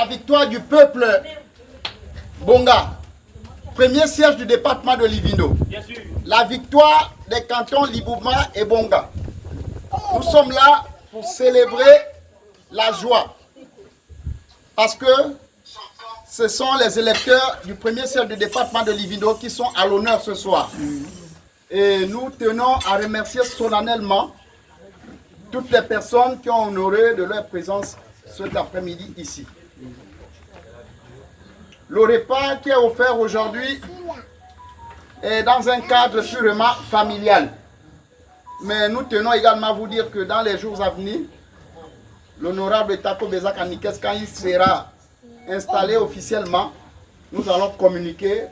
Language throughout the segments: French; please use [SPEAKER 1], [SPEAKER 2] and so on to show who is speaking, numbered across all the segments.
[SPEAKER 1] la victoire du peuple Bonga, premier siège du département de Livindo, la victoire des cantons Libouma et Bonga. Nous sommes là pour célébrer la joie parce que ce sont les électeurs du premier siège du département de Livindo qui sont à l'honneur ce soir. Et nous tenons à remercier solennellement toutes les personnes qui ont honoré de leur présence cet après-midi ici. Le repas qui est offert aujourd'hui est dans un cadre purement familial. Mais nous tenons également à vous dire que dans les jours à venir, l'honorable Tako Bezak Anikes, quand il sera installé officiellement, nous allons communiquer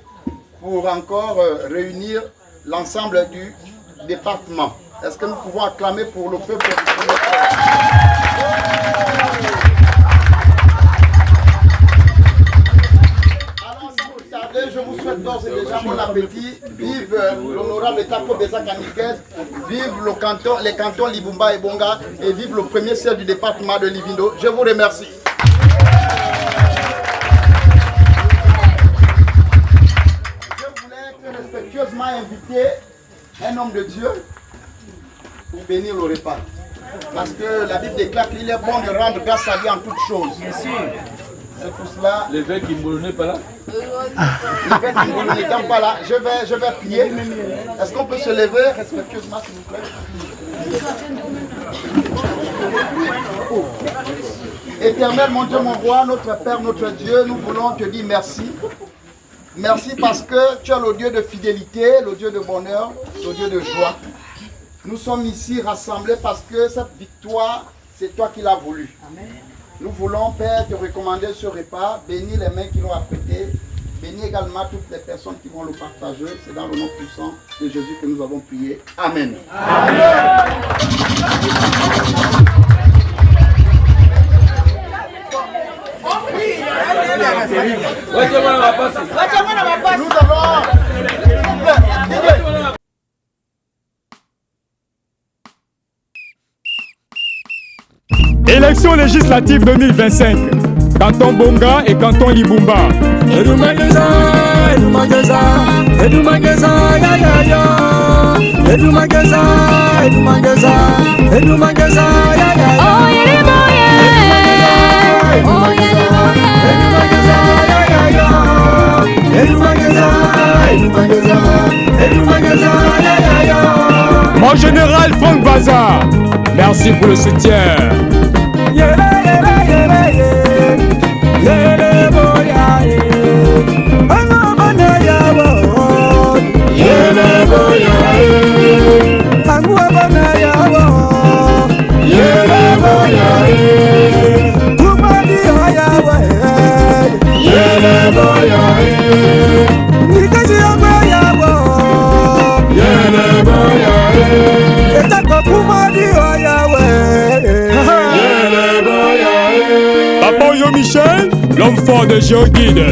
[SPEAKER 1] pour encore réunir l'ensemble du département. Est-ce que nous pouvons acclamer pour le peuple du premier Alors, si vous tardez, je vous souhaite d'ores et déjà bon appétit. Vive l'honorable Tako Bezak Anikes, vive les cantons Libumba et Bonga, et vive le premier siège du département de Livindo. Je vous remercie. Je voulais très respectueusement inviter un homme de Dieu pour bénir le repas. Parce que la Bible déclare qu'il est bon de rendre grâce à lui en toutes choses. C'est pour cela.
[SPEAKER 2] L'évêque Imbolo n'est pas là.
[SPEAKER 1] L'évêque Imbolo n'étant pas là, je vais prier. Est-ce qu'on peut se lever respectueusement, s'il vous plaît? Éternel, mon Dieu, mon roi, notre Père, notre Dieu, nous voulons te dire merci. Merci parce que tu es le Dieu de fidélité, le Dieu de bonheur, le Dieu de joie. Nous sommes ici rassemblés parce que cette victoire, c'est toi qui l'as voulu. Nous voulons, Père, te recommander ce repas, bénir les mains qui l'ont apprêté, bénir également toutes les personnes qui vont le partager. C'est dans le nom puissant de Jésus que nous avons prié. Amen. Amen. Nous avons...
[SPEAKER 3] Élection législative 2025. Canton Bonga et Canton Libumba. Mon général Franck Bazar, merci pour le soutien. Papa Yo Michel, l'homme fort de Géoguide.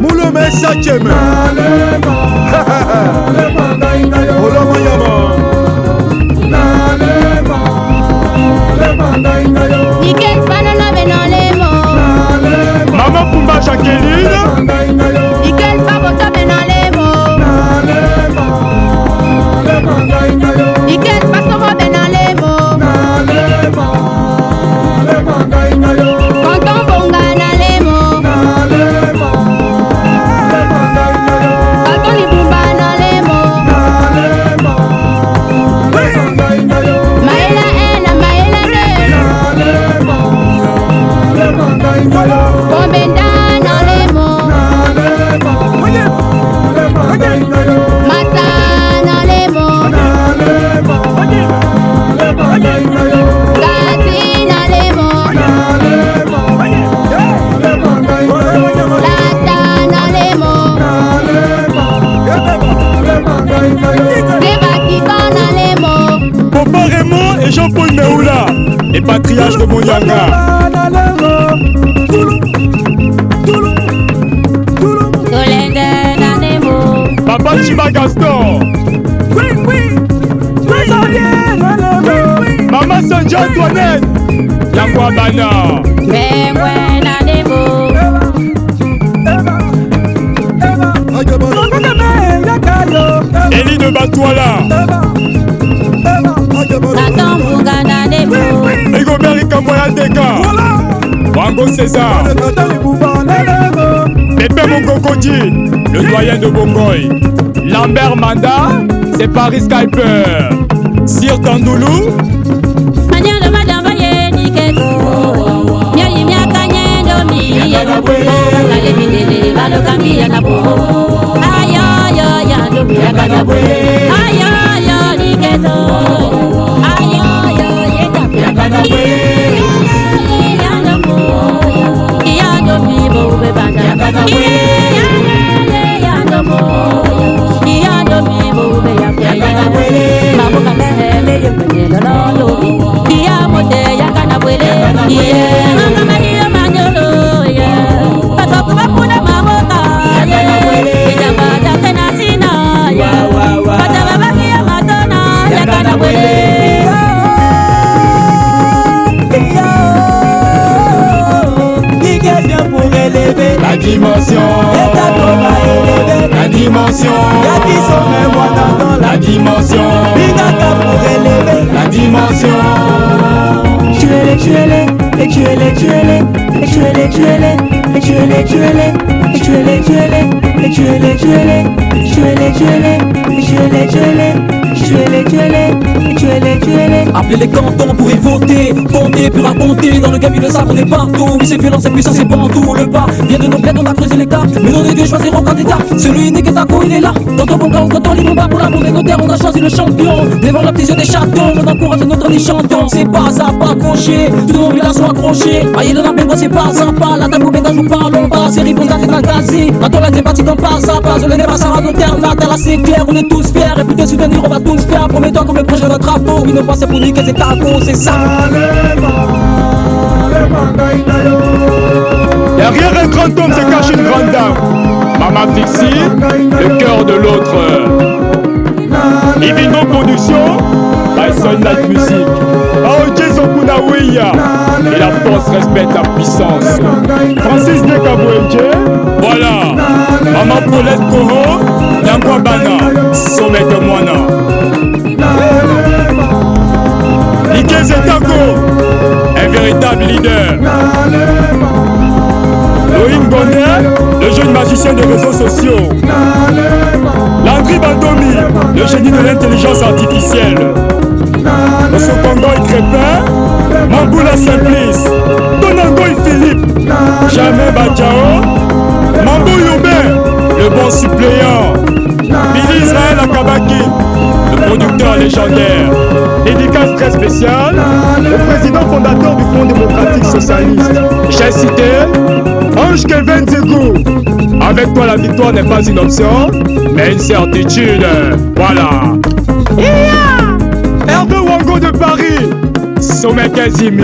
[SPEAKER 3] Moulomé Sakeme. Maman Pumba Jacqueline. Papa Raymond et Jean-Paul Meoula, les patriarches de Monyanga. Papa Chiba Gaston. Maman Sanja Antoinette. La Kwabana. Batouala Rigobert Likamboya Deka Wango César Pépé Mokokodi, le doyen de Bongoy. Lambert Manda, c'est Paris Skyper. Sir Tandoulou
[SPEAKER 2] la dimension, la dimension, la dimension, la dimension.
[SPEAKER 4] Tuez-les, tuez-les, et tuez-les, tuez-les, et tuez-les, tuez-les, et tuez-les, tuez-les, et tuez-les, tuez-les, et tuez-les, tuez-les, et tuez-les, tuez-les, et tuez-les, tuez-les, et tuez-les, tuez-les, et tuez-les, tuez-les.
[SPEAKER 5] Appelez les cantons pour y voter, compter puis raconter. Dans le game, ils le savent, on est partout. Oui, c'est violent, c'est puissant, c'est bantou. Le pas vient de nos bleds, on a creusé les cartes. Mais nos deux choisiront candidat. Celui unique est à quoi il est là. Dans ton bon camp, quand on lit pour l'amour des notaires, on a choisi le champion. Devant la petite des chatons, on encourage notre les chantons. C'est pas ça, pas accroché. Tout le monde vient sont accrochés. Aïe, dans la baignoire, c'est pas sympa. La table au béga, joue pas long. C'est ripon, c'est un gazi. Quand on est parti dans pas ça, pas. Je le débat, ça va nos termes. La terre, c'est clair, on est tous fiers. Et puis de souvenirs, on va tous faire. Promets-toi qu'on me proche de notre drapeau. Oui, nos pas, c'est pour niquer, c'est caco, c'est ça.
[SPEAKER 3] Derrière un grand homme se cache une grande dame. Mama Fixie, le cœur de l'autre. Livino Production, Tyson Night Music. Aoje Zokunaweya, et la force respecte la puissance. Francis Nekabouenje, voilà. Maman Paulette Koro, Nyangwa Bana, Sommet de Moana. Ike Zetako, un véritable leader. Loïc Bonnet, le jeune magicien des réseaux sociaux. Landry Bandomi, le génie de l'intelligence artificielle. Monsieur Congo et Crépin, Mamboula Simplice, Donango et Philippe, Jamais Badjao, Mambo Youbé, le bon suppléant. Billy Israël Akabaki, le producteur légendaire. Dédicace très spéciale, le président fondateur du Front démocratique socialiste. J'ai cité Ange Kevin Zegou. Avec toi, la victoire n'est pas une option, mais une certitude. Voilà. Hervé Wango de Paris, Sommet Kazimi.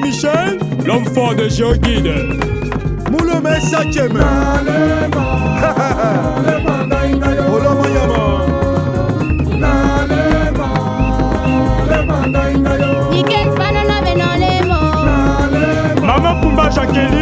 [SPEAKER 3] Michel, l'homme fort de Géoguide. Moulou Messakem. Maman Pumba Jacqueline.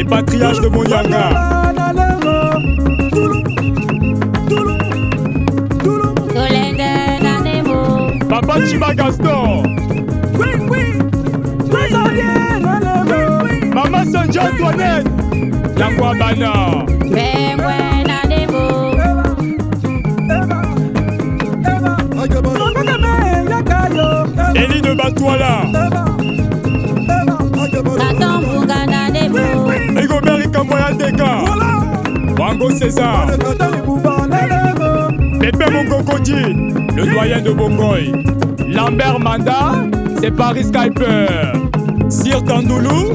[SPEAKER 3] les patriarches de Monyanga. Papa Chiba Gaston. Maman Sanji Antoinette. Yangwa Bana. Elie de Batouala. Rigobert Ikamoya Deka. Wango César. Pépé Mongokoji, le doyen de Bongoy. Lambert Manda, c'est Paris Skyper. Sir Tandoulou.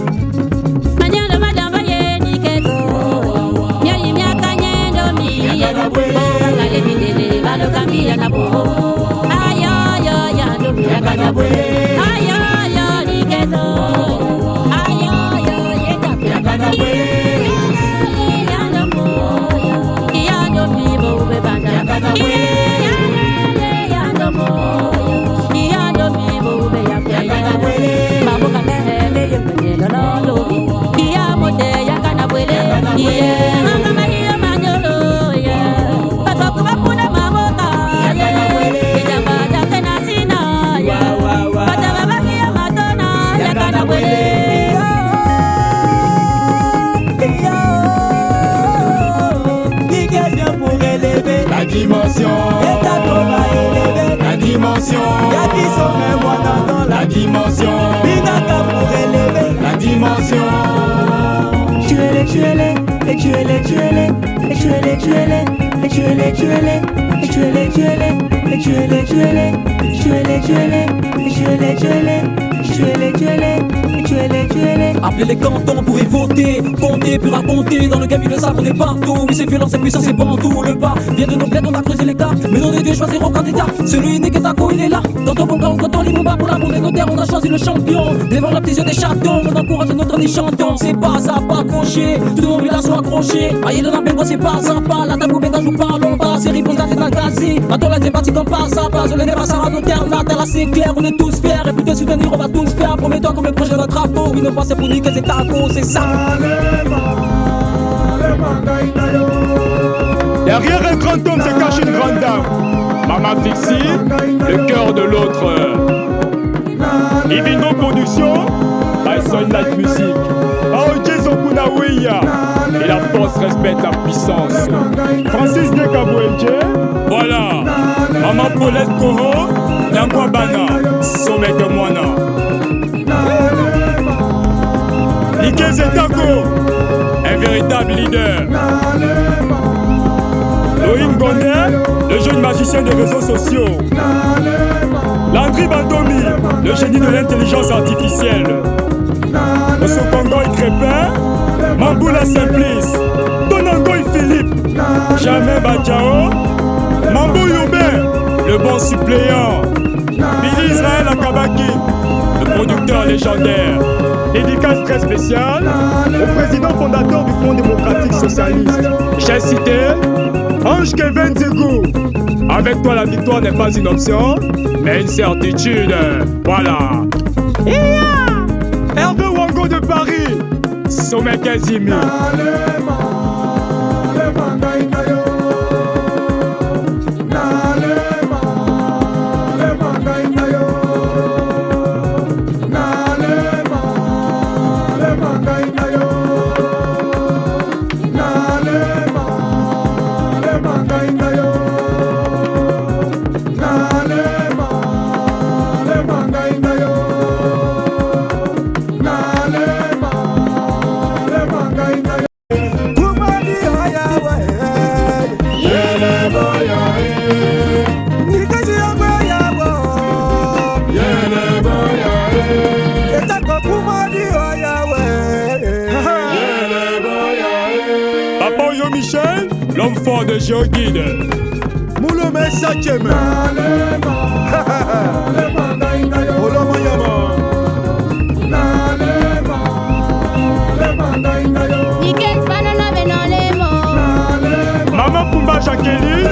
[SPEAKER 2] La dimension, la dimension, la dimension, la dimension.
[SPEAKER 4] Tuez-les, tuez-les, et tuez-les, tuez-les, et tuez-les, tuez-les, et tuez-les, tuez-les, et tuez-les, tuez-les, et tuez-les, tuez-les, et tuez-les, tuez-les, et tuez-les, tuez-les, et tuez-les, tuez-les, et tuez-les, tuez-les.
[SPEAKER 5] Appelez les cantons pour y voter, compter puis raconter. Dans le game ils le savent, on est partout. Oui c'est violent, c'est puissant, c'est bantou. Le bas vient de nos bleds, on a creusé l'écart. Mais non des dieux choisir au candidat. Celui unique est à quoi il est là. Dans ton bon camp, quand on l'immoba pour l'amour des notaires, on a choisi le champion. Devant la petite des chatons, on encourage notre des champions. C'est pas ça, pas accroché, tout le monde vient sont accrochés. Aïe de la peine, c'est pas sympa. La table ouverte, joue pas longtemps. La série pose la tête dans le casier. Attends, la partie comme pas ça, pas. Je les lève à Sarah, nos termes, la terre assez claire. On est tous fiers, et puis de soutenir, on va tous faire. Promets-toi qu'on me projet notre drapeau. Oui, nos pensées pour niquer, c'est ta cause, c'est ça.
[SPEAKER 3] Derrière un grand homme se cache une grande dame. Maman Fixie, le cœur de l'autre. Livino Production, Tyson Light Music. Aoji Zokunawiya. Et la force respecte la puissance. Francis de Kabouenje. Voilà. Maman Paulette Koro, Nyangwa Bana, Sommet de Moana. Ike Zetako, un véritable leader. Loïc Gondet, le jeune magicien des réseaux sociaux. Landry Bandomi, le génie de l'intelligence artificielle. Osokongo Crépin, Mamboula Simplice, Tonangoy Philippe, Jamais Badjao, Mambo Youbin, le bon suppléant. Billy Israël Akabaki, le producteur légendaire. Dédicace très spéciale au président fondateur du Front démocratique socialiste. J'ai cité Ange Kevin Zegou. Avec toi la victoire n'est pas une option, mais une certitude. Voilà. Hervé Wango de Paris, Sommet Kazimi. Papa Oyo Michel, l'homme fort de Géoguide. Moulomé Sakeme. Maman Pumba Jacqueline.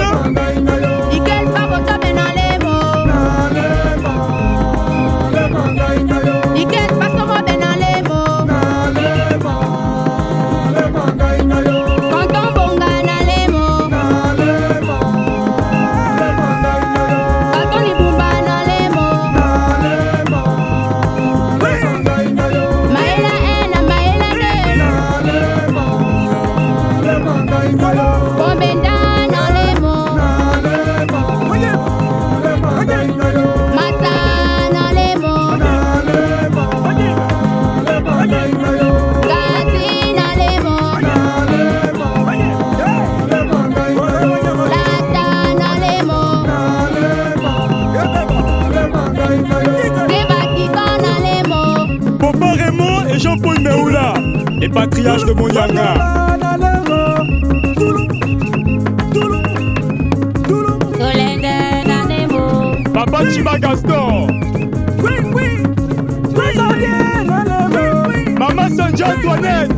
[SPEAKER 3] et Jean-Paul Meoula, les patriarches de Monyanga. Papa Chiba Gaston. Maman Sanja Antoinette.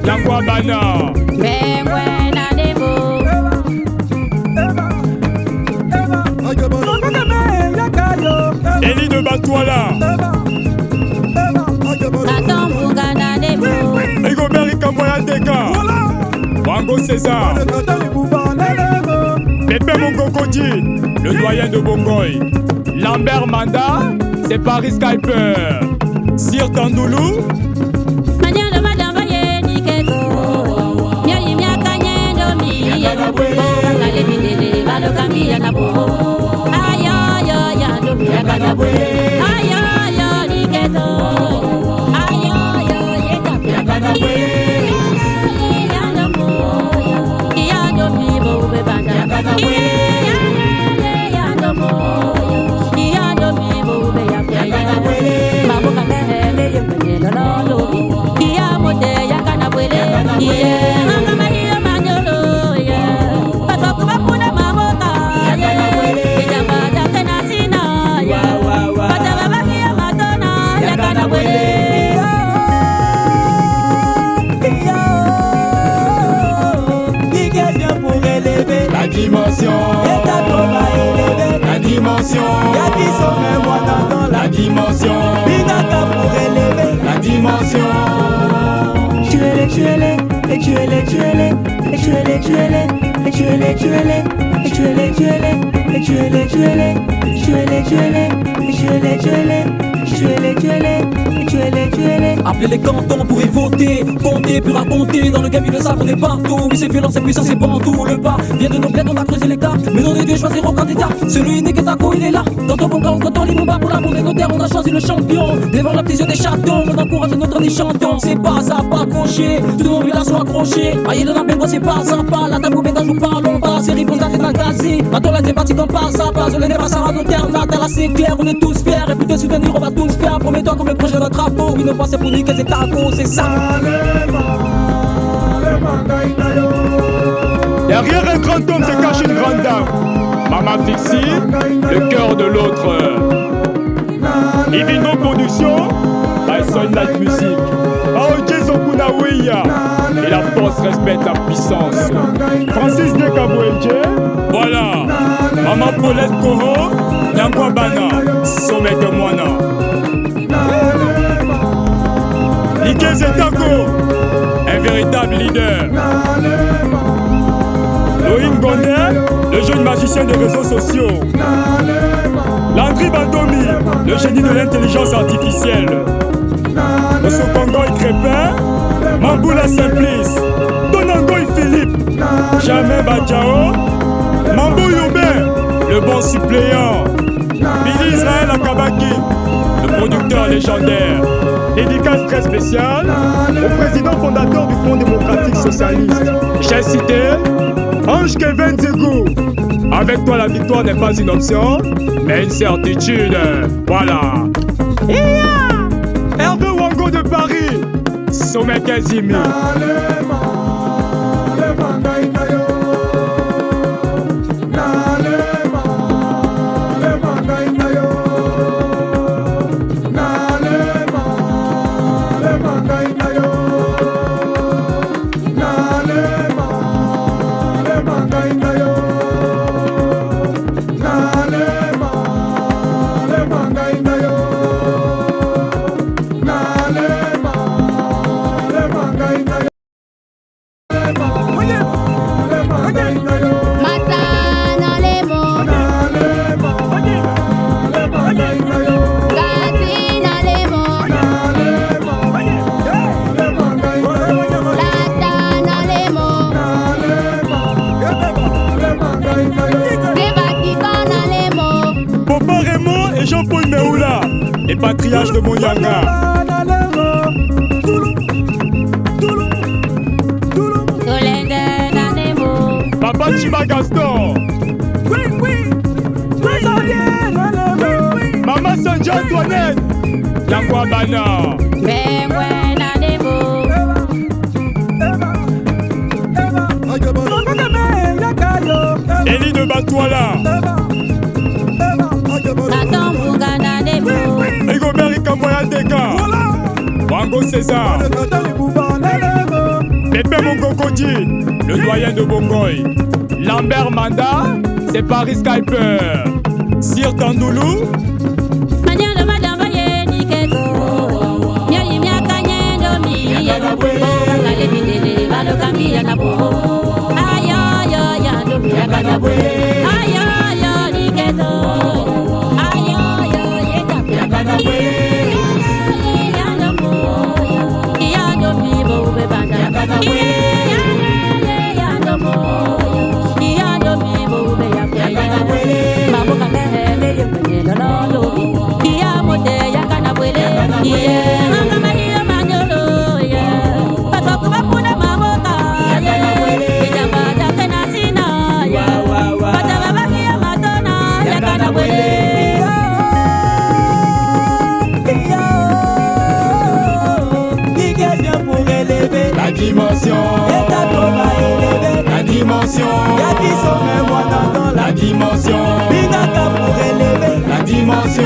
[SPEAKER 3] Yangwa Bana. Elie de Batouala. Rigobert Kamboya Deka. Wango César. Pépé Mongokodi, le doyen de Bongoy. Lambert Manda, c'est Paris Skyper. Sir Tandoulou.
[SPEAKER 2] La dimension, la dimension, la dimension, la dimension.
[SPEAKER 4] Tuez-les, tuez-les, et tuez-les, tuez-les, et tuez-les, tuez-les, et tuez-les, tuez-les, et tuez-les, tuez-les, et tuez-les, tuez-les, et tuez-les, tuez-les, et tuez-les, tuez-les, et tuez-les, tuez-les, et tuez-les, tuez-les.
[SPEAKER 5] Appelez les cantons pour y voter, compter puis raconter. Dans le game ils le savent, on est partout. Oui, c'est violent, c'est puissant, c'est bantou. Le pas vient de nos bleds, on a creusé les cartes. Mais non, les deux choisiront candidat. Celui unique est Tako, il est là. Dans ton bon camp, quand on l'immoba pour l'amour des notaires, on a choisi le champion. Devant la prison des chatons, on encourage notre des chantons. C'est pas ça, pas accroché. Tout le monde vient sont accrochés. Aïe, de la peine, c'est pas sympa. La table, mais joue pas long pas. C'est ripose, la tête d'un gazi. Attends, là, c'est parti comme pas ça. Pas, je l'ai pas ça à nos termes. Là, c'est clair, on est tous fiers. Et puis de soutenir, on va tous faire. Promets-toi comme le projet de notre drapeau. Oui, ne pas c'est pour niquer, c'est Tako, c'est ça.
[SPEAKER 3] Derrière un grand homme se cache une grande dame. Maman Fixie, le cœur de l'autre. Livino Production, Tyson Night Music. Aoje Zokunawiya. Et la force respecte la puissance. Francis Dekabouelje. Voilà. Maman Paulette Koro, Nyangwa Bana, Sommet de Moana. Liké Zetako, un véritable leader. Loïc Gondet, le jeune magicien des réseaux sociaux. Landry Bandomi, le génie de l'intelligence artificielle. Monsieur Kongoy Crépin, Mamboula Simplice, Tonangoy Philippe, Jamais Badjao, Mambo Youbin, le bon suppléant. Billy Israël Akabaki, le producteur légendaire. Dédicace très spéciale au président fondateur du Front démocratique socialiste. J'ai cité Ange Kevin Zegou. Avec toi, la victoire n'est pas une option, mais une certitude. Voilà. Hervé Wango de Paris, Sommet Kazimi. Jean-Paul Meoula, les patriarches de Monyanga. Papa Chiba Gaston. Maman Sanja Antoinette. Yangwa Bana. Pépé Mongokodi, le doyen de Bongoy. Lambert Manda, c'est Paris Skyper. Sir Tandoulou.
[SPEAKER 2] La dimension, la dimension, la dimension, la dimension.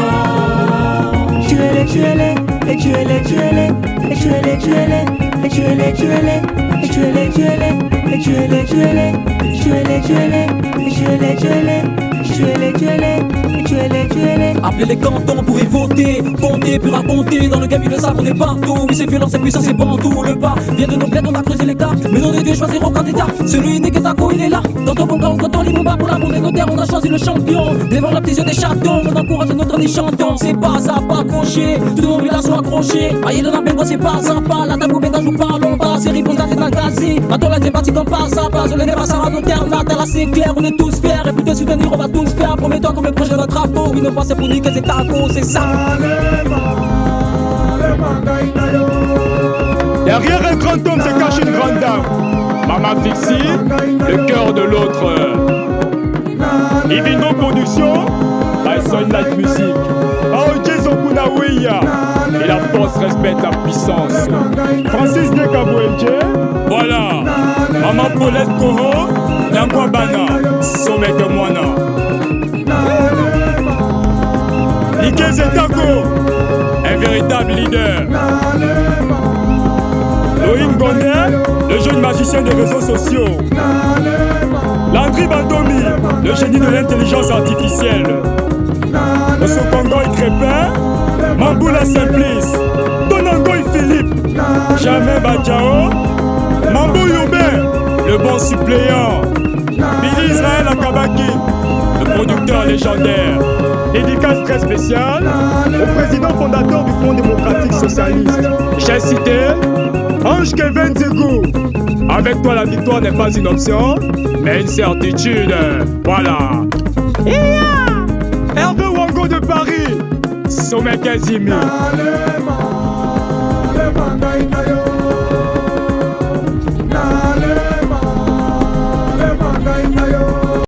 [SPEAKER 4] Tuez-les, tuez-les, et tuez-les, tuez-les, et tuez-les, tuez-les, et tuez-les, tuez-les, et tuez-les, tuez-les, et tuez-les, tuez-les, et tuez-les, tuez-les, et tuez-les, tuez-les, et tuez-les, tuez-les, et tuez-les, tuez-les.
[SPEAKER 5] Appelez les cantons pour y voter, compter puis raconter. Dans le game ils le savent, on est partout. Oui c'est violent, c'est puissant, c'est bon tout. Le pas vient de nos bleds, on a creusé les cartes. Mais non des dieux choisiront candidat. Celui unique est à quoi il est là. Dans ton bon camp, quand on lit mon bas pour l'amour des notaires, on a choisi le champion. Devant la petite yeux des chatons, on encourage notre des champions. C'est pas ça, pas accroché, tout nos villages sont accrochés. Aïe de la bengo, c'est pas sympa. La table bétage nous parlons pas, c'est ripos dans la gazée. Attends la débatte comme pas ça, pas je les débat ça à nos terres. La terre c'est clair, on est tous fiers. Et puis de soutenir, on va tous faire. Promets-toi qu'on me proche de notre drapeau. Oui, ne pas c'est pour niquer, c'est taco, c'est ça.
[SPEAKER 3] Derrière un grand homme se cache une grande dame. Mama Fixie, le cœur de l'autre. Livino Production, Tyson Light Music. Aoji Zokunawiya. Et la force respecte la puissance. Francis Dekabouenje. Voilà. Maman Paulette Koro, Nyangwa Bana, Sommet de Moana. Ike Zetako, un véritable leader. Loïc Gondel, le jeune magicien des réseaux sociaux. Landry Bandomi, le génie de l'intelligence artificielle. Osokongo et Crépin, Mamboula Simplice, Tonango et Philippe, Jamais Badjao, Mambou Youbin, le bon suppléant. Billy Israël Akabaki, le producteur légendaire. Dédicace très spéciale au président fondateur du Front démocratique socialiste. J'ai cité Ange Kevin Zegou. Avec toi la victoire n'est pas une option, mais une certitude. Voilà. Hervé Wango de Paris, Sommet Kazimi.